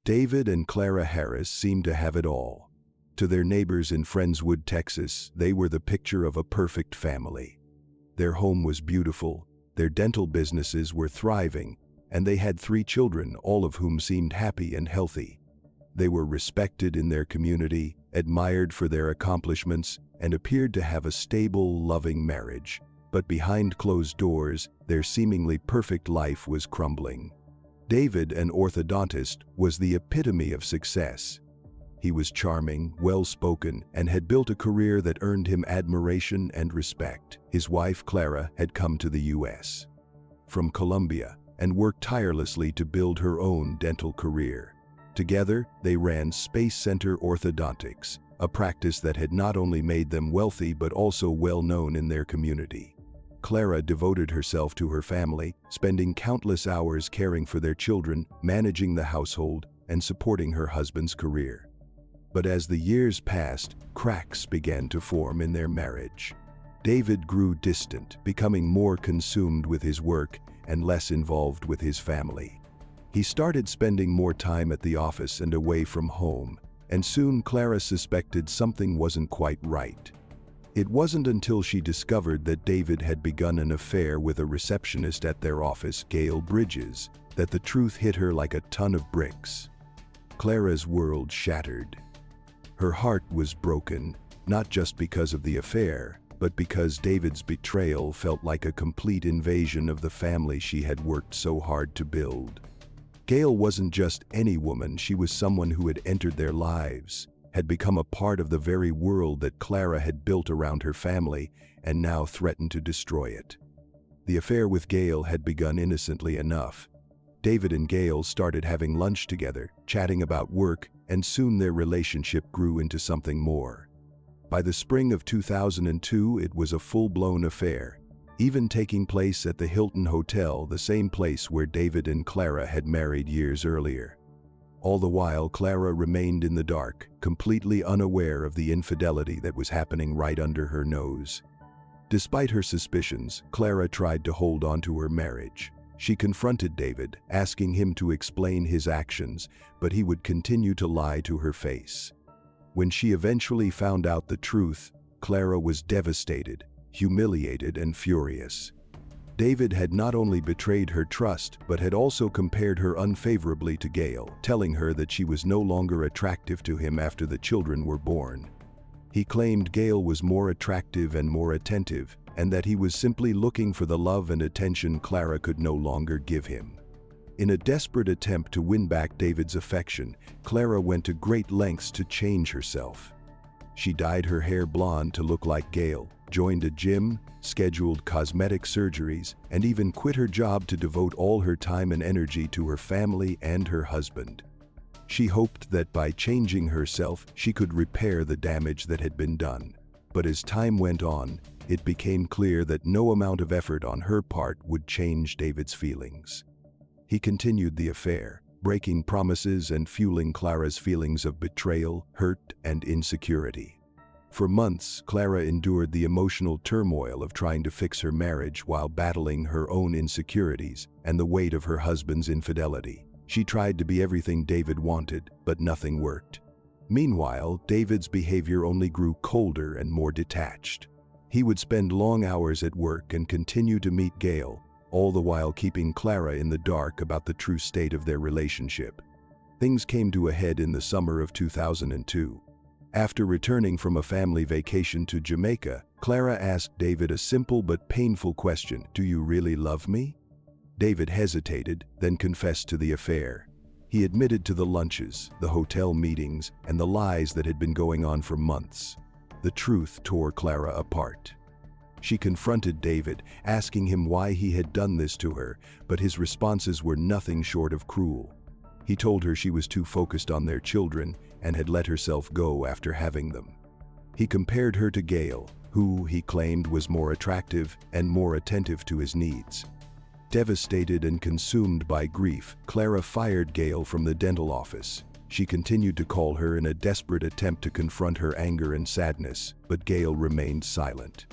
David and Clara Harris seemed to have it all. To their neighbors in Friendswood, Texas, they were the picture of a perfect family. Their home was beautiful, their dental businesses were thriving, and they had 3 children, all of whom seemed happy and healthy. They were respected in their community, admired for their accomplishments, and appeared to have a stable, loving marriage. But behind closed doors, their seemingly perfect life was crumbling. David, an orthodontist, was the epitome of success. He was charming, well-spoken, and had built a career that earned him admiration and respect. His wife, Clara, had come to the U.S. from Colombia and worked tirelessly to build her own dental career. Together, they ran Space Center Orthodontics, a practice that had not only made them wealthy but also well-known in their community. Clara devoted herself to her family, spending countless hours caring for their children, managing the household, and supporting her husband's career. But as the years passed, cracks began to form in their marriage. David grew distant, becoming more consumed with his work and less involved with his family. He started spending more time at the office and away from home, and soon Clara suspected something wasn't quite right. It wasn't until she discovered that David had begun an affair with a receptionist at their office, Gail Bridges, that the truth hit her like a ton of bricks. Clara's world shattered. Her heart was broken, not just because of the affair, but because David's betrayal felt like a complete invasion of the family she had worked so hard to build. Gail wasn't just any woman, she was someone who had entered their lives, had become a part of the very world that Clara had built around her family, and now threatened to destroy it. The affair with Gail had begun innocently enough. David and Gail started having lunch together, chatting about work, and soon their relationship grew into something more. By the spring of 2002, it was a full-blown affair, even taking place at the Hilton Hotel, the same place where David and Clara had married years earlier. All the while, Clara remained in the dark, completely unaware of the infidelity that was happening right under her nose. Despite her suspicions, Clara tried to hold on to her marriage. She confronted David, asking him to explain his actions, but he would continue to lie to her face. When she eventually found out the truth, Clara was devastated, humiliated, and furious. David had not only betrayed her trust, but had also compared her unfavorably to Gail, telling her that she was no longer attractive to him after the children were born. He claimed Gail was more attractive and more attentive, and that he was simply looking for the love and attention Clara could no longer give him. In a desperate attempt to win back David's affection, Clara went to great lengths to change herself. She dyed her hair blonde to look like Gail, joined a gym, scheduled cosmetic surgeries, and even quit her job to devote all her time and energy to her family and her husband. She hoped that by changing herself, she could repair the damage that had been done. But as time went on, it became clear that no amount of effort on her part would change David's feelings. He continued the affair, breaking promises and fueling Clara's feelings of betrayal, hurt, and insecurity. For months, Clara endured the emotional turmoil of trying to fix her marriage while battling her own insecurities and the weight of her husband's infidelity. She tried to be everything David wanted, but nothing worked. Meanwhile, David's behavior only grew colder and more detached. He would spend long hours at work and continue to meet Gail, all the while keeping Clara in the dark about the true state of their relationship. Things came to a head in the summer of 2002. After returning from a family vacation to Jamaica, Clara asked David a simple but painful question: "Do you really love me?" David hesitated, then confessed to the affair. He admitted to the lunches, the hotel meetings, and the lies that had been going on for months. The truth tore Clara apart. She confronted David, asking him why he had done this to her, but his responses were nothing short of cruel. He told her she was too focused on their children and had let herself go after having them. He compared her to Gail, who, he claimed, was more attractive and more attentive to his needs. Devastated and consumed by grief, Clara fired Gail from the dental office. She continued to call her in a desperate attempt to confront her anger and sadness, but Gail remained silent.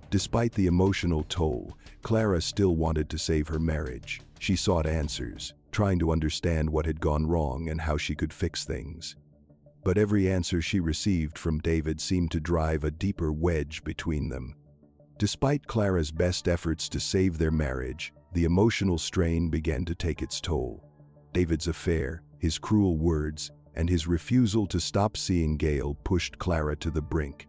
Despite the emotional toll, Clara still wanted to save her marriage. She sought answers, trying to understand what had gone wrong and how she could fix things. But every answer she received from David seemed to drive a deeper wedge between them. Despite Clara's best efforts to save their marriage, the emotional strain began to take its toll. David's affair, his cruel words, and his refusal to stop seeing Gail pushed Clara to the brink.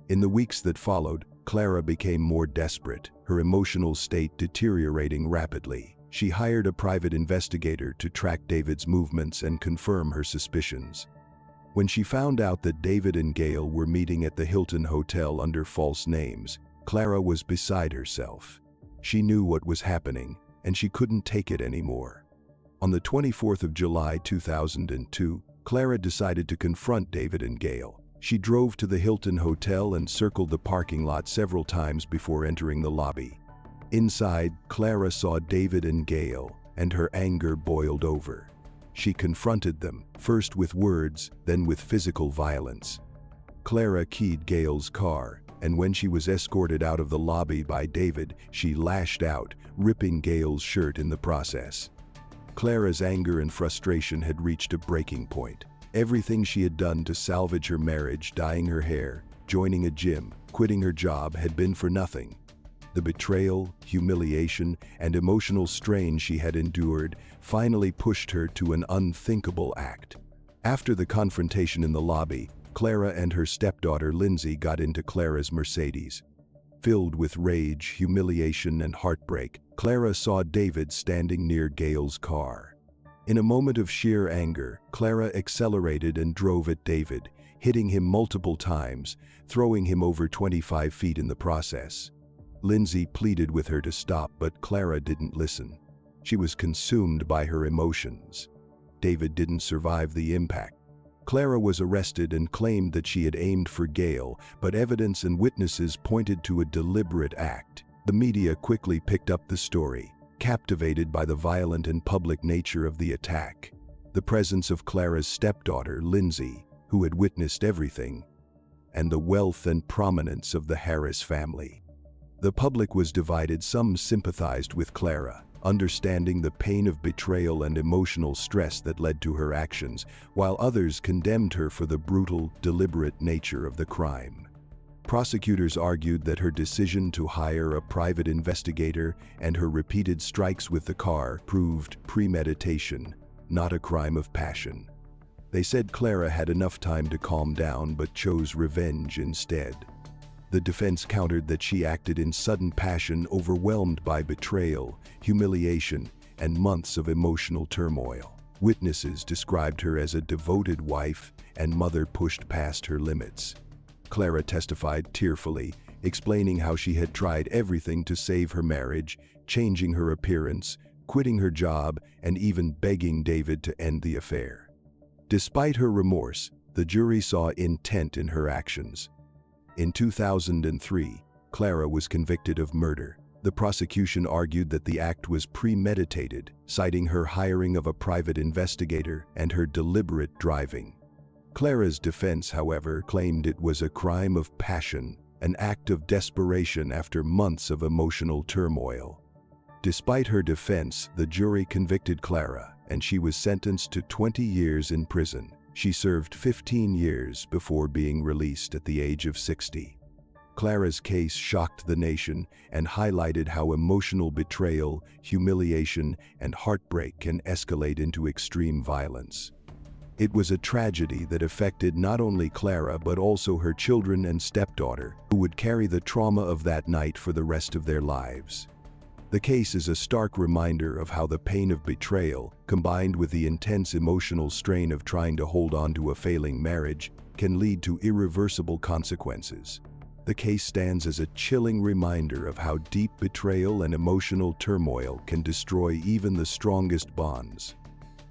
In the weeks that followed, Clara became more desperate, her emotional state deteriorating rapidly. She hired a private investigator to track David's movements and confirm her suspicions. When she found out that David and Gail were meeting at the Hilton Hotel under false names, Clara was beside herself. She knew what was happening, and she couldn't take it anymore. On the 24th of July 2002, Clara decided to confront David and Gail. She drove to the Hilton Hotel and circled the parking lot several times before entering the lobby. Inside, Clara saw David and Gail, and her anger boiled over. She confronted them, first with words, then with physical violence. Clara keyed Gail's car, and when she was escorted out of the lobby by David, she lashed out, ripping Gail's shirt in the process. Clara's anger and frustration had reached a breaking point. Everything she had done to salvage her marriage, dyeing her hair, joining a gym, quitting her job, had been for nothing. The betrayal, humiliation, and emotional strain she had endured finally pushed her to an unthinkable act. After the confrontation in the lobby, Clara and her stepdaughter Lindsay got into Clara's Mercedes. Filled with rage, humiliation, and heartbreak, Clara saw David standing near Gail's car. In a moment of sheer anger, Clara accelerated and drove at David, hitting him multiple times, throwing him over 25 feet in the process. Lindsay pleaded with her to stop, but Clara didn't listen. She was consumed by her emotions. David didn't survive the impact. Clara was arrested and claimed that she had aimed for Gail, but evidence and witnesses pointed to a deliberate act. The media quickly picked up the story, captivated by the violent and public nature of the attack. The presence of Clara's stepdaughter, Lindsay, who had witnessed everything, and the wealth and prominence of the Harris family. The public was divided. Some sympathized with Clara, understanding the pain of betrayal and emotional stress that led to her actions, while others condemned her for the brutal, deliberate nature of the crime. Prosecutors argued that her decision to hire a private investigator and her repeated strikes with the car proved premeditation, not a crime of passion. They said Clara had enough time to calm down but chose revenge instead. The defense countered that she acted in sudden passion, overwhelmed by betrayal, humiliation, and months of emotional turmoil. Witnesses described her as a devoted wife and mother pushed past her limits. Clara testified tearfully, explaining how she had tried everything to save her marriage, changing her appearance, quitting her job, and even begging David to end the affair. Despite her remorse, the jury saw intent in her actions. In 2003, Clara was convicted of murder. The prosecution argued that the act was premeditated, citing her hiring of a private investigator and her deliberate driving. Clara's defense, however, claimed it was a crime of passion, an act of desperation after months of emotional turmoil. Despite her defense, the jury convicted Clara, and she was sentenced to 20 years in prison. She served 15 years before being released at the age of 60. Clara's case shocked the nation and highlighted how emotional betrayal, humiliation, and heartbreak can escalate into extreme violence. It was a tragedy that affected not only Clara but also her children and stepdaughter, who would carry the trauma of that night for the rest of their lives. The case is a stark reminder of how the pain of betrayal, combined with the intense emotional strain of trying to hold on to a failing marriage, can lead to irreversible consequences. The case stands as a chilling reminder of how deep betrayal and emotional turmoil can destroy even the strongest bonds.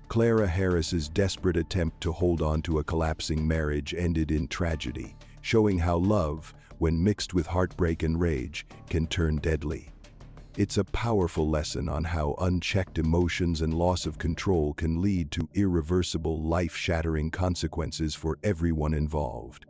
Clara Harris's desperate attempt to hold on to a collapsing marriage ended in tragedy, showing how love, when mixed with heartbreak and rage, can turn deadly. It's a powerful lesson on how unchecked emotions and loss of control can lead to irreversible, life-shattering consequences for everyone involved.